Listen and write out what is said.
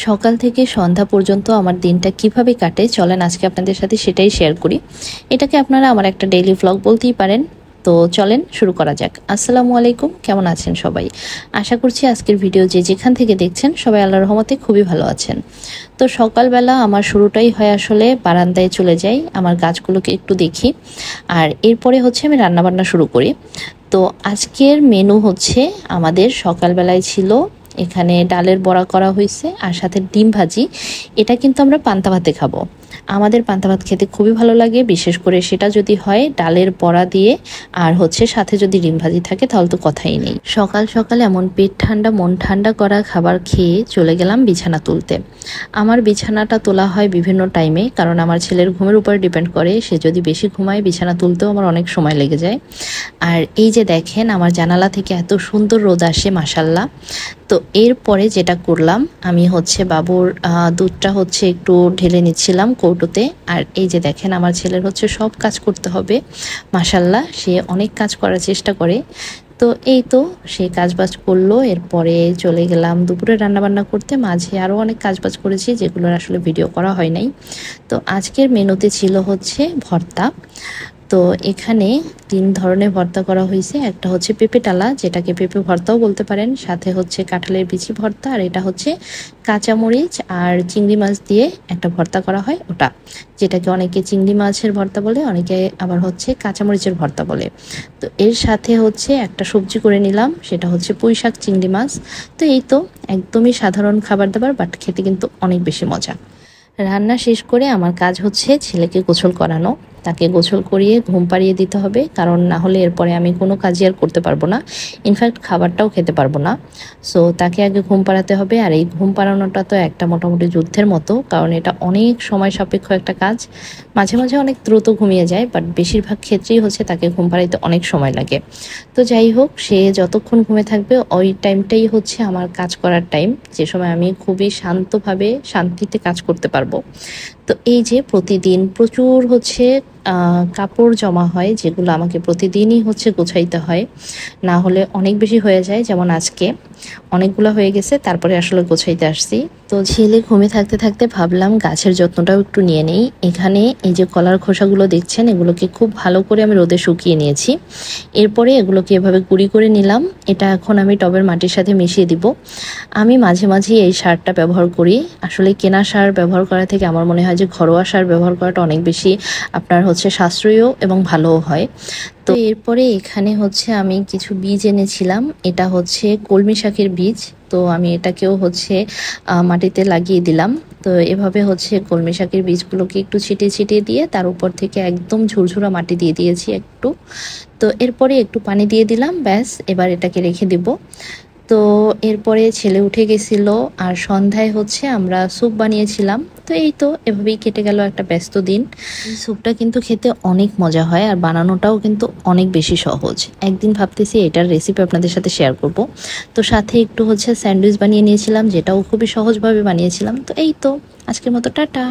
সকাল থেকে সন্ধ্যা পর্যন্ত আমার দিনটা কিভাবে কাটে চলেন আজকে আপনাদের সাথে সেটাই শেয়ার করি। এটাকে আপনারা আমার একটা ডেইলি ভ্লগ বলতেই পারেন। তো চলেন শুরু করা যাক। আসসালামু আলাইকুম, কেমন আছেন সবাই? আশা করছি আজকের ভিডিও যে যেখান থেকে দেখছেন সবাই আল্লাহর রহমতে খুবই ভালো আছেন। তো সকালবেলা আমার শুরুটাই হয় আসলে বারান্দায় চলে যাই, আমার গাছগুলোকে একটু দেখি, আর এরপরে হচ্ছে আমি রান্নাবান্না শুরু করি। তো আজকের মেনু হচ্ছে আমাদের সকালবেলায় ছিল এখানে ডালের বড়া করা হয়েছে আর সাথে ডিম ভাজি। এটা কিন্তু আমরা পান্তা ভাতে খাবো। আমাদের পান্তা ভাত খেতে খুবই ভালো লাগে, বিশেষ করে সেটা যদি হয় ডালের বড়া দিয়ে আর হচ্ছে সাথে যদি ডিম ভাজি থাকে তাহলে তো কথাই নেই। সকাল সকাল এমন পেট ঠান্ডা মন ঠান্ডা করা খাবার খেয়ে চলে গেলাম বিছানা তুলতে। আমার বিছানাটা তোলা হয় বিভিন্ন টাইমে, কারণ আমার ছেলের ঘুমের উপর ডিপেন্ড করে। সে যদি বেশি ঘুমায় বিছানা তুলতেও আমার অনেক সময় লেগে যায়। আর এই যে দেখেন আমার জানালা থেকে এত সুন্দর রোদ আসে মাশাল্লাহ। তো এরপরে যেটা করলাম আমি হচ্ছে বাবুর দুধটা হচ্ছে একটু ঢেলে নিচ্ছিলাম কৌটোতে। আর এই যে দেখেন আমার ছেলের হচ্ছে সব কাজ করতে হবে মাশাল্লাহ, সে অনেক কাজ করার চেষ্টা করে। তো এই তো সে কাজবাজ করলো, এরপরে চলে গেলাম দুপুরে রান্নাবান্না করতে। মাঝে আরও অনেক কাজবাজ করেছি যেগুলোর আসলে ভিডিও করা হয় নাই। তো আজকের মেনুতে ছিল হচ্ছে ভর্তা। তো এখানে 3 ধরনের ভর্তা করা হয়েছে। একটা হচ্ছে পেঁপে টালা, যেটাকে পেঁপে ভর্তাও বলতে পারেন, সাথে হচ্ছে কাঁঠালের বিচি ভর্তা, আর এটা হচ্ছে কাঁচামরিচ আর চিংড়ি মাছ দিয়ে একটা ভর্তা করা হয় ওটা, যেটাকে অনেকে চিংড়ি মাছের ভর্তা বলে, অনেকে আবার হচ্ছে কাঁচামরিচের ভর্তা বলে। তো এর সাথে হচ্ছে একটা সবজি করে নিলাম, সেটা হচ্ছে পুঁই শাক চিংড়ি মাছ। তো এই তো একদমই সাধারণ খাবার দাবার, বাট খেতে কিন্তু অনেক বেশি মজা। রান্না শেষ করে আমার কাজ হচ্ছে ছেলেকে গোসল করানো। তাকে গোসল করিয়ে ঘুম পাড়িয়ে দিতে হবে, কারণ না হলে এরপরে আমি কোনো কাজই আর করতে পারবো না, ইনফ্যাক্ট খাবারটাও খেতে পারবো না। সো তাকে আগে ঘুম পাড়াতে হবে। আর এই ঘুম পাড়ানোটা তো একটা মোটামুটি যুদ্ধের মতো, কারণ এটা অনেক সময় সাপেক্ষ একটা কাজ। মাঝে মাঝে অনেক দ্রুত ঘুমিয়ে যায়, বাট বেশিরভাগ ক্ষেত্রেই হচ্ছে তাকে ঘুম পাড়াইতে অনেক সময় লাগে। তো যাই হোক, সে যতক্ষণ ঘুমে থাকবে ওই টাইমটাই হচ্ছে আমার কাজ করার টাইম, যে সময় আমি খুবই শান্তভাবে শান্তিতে কাজ করতে পারবো। তো এই যে প্রতিদিন প্রচুর হচ্ছে কাপড় জমা হয়, যেগুলো আমাকে প্রতিদিনই হচ্ছে গোছাইতে হয়, না হলে অনেক বেশি হয়ে যায়। যেমন আজকে অনেকগুলো হয়ে গেছে, তারপরে আসলে গোছাইতে আসছি। তো ছেলে ঘুমে থাকতে থাকতে ভাবলাম গাছের যত্নটাও একটু নিয়ে নেই। এখানে এই যে কলার খোসাগুলো দেখছেন, এগুলোকে খুব ভালো করে আমি রোদে শুকিয়ে নিয়েছি। এরপরে এগুলোকে এভাবে গুঁড়ি করে নিলাম। এটা এখন আমি টবের মাটির সাথে মিশিয়ে দিব। আমি মাঝে মাঝে এই সারটা ব্যবহার করি। আসলে কেনা সার ব্যবহার করা থেকে আমার মনে হয় যে ঘরোয়া সার ব্যবহার করাটা অনেক বেশি আপনার হচ্ছে সাশ্রয়ীও এবং ভালোও হয়। তো এরপরে এখানে হচ্ছে আমি কিছু বীজ এনেছিলাম, এটা হচ্ছে কলমি শাকের বীজ। তো আমি এটাকেও হচ্ছে মাটিতে লাগিয়ে দিলাম। তো এভাবে হচ্ছে কলমি শাকের বীজগুলোকে একটু ছিটিয়ে ছিটিয়ে দিয়ে তার উপর থেকে একদম ঝুরঝুরা মাটি দিয়ে দিয়েছি একটু। তো এরপরে একটু পানি দিয়ে দিলাম, ব্যাস এবার এটাকে রেখে দিব। তো এরপরে ছেলে উঠে গেছিল, আর সন্ধ্যায় হচ্ছে আমরা স্যুপ বানিয়েছিলাম। তো এই তো এভাবেই কেটে গেল একটা ব্যস্ত দিন। এই স্যুপটা কিন্তু খেতে অনেক মজা হয়, আর বানানোটাও কিন্তু অনেক বেশি সহজ। একদিন ভাবতেছি এটার রেসিপি আপনাদের সাথে শেয়ার করব। তো সাথে একটু হচ্ছে স্যান্ডউইচ বানিয়ে নিয়েছিলাম, যেটাও খুবই সহজভাবে বানিয়েছিলাম। তো এই তো আজকের মতো টাটা।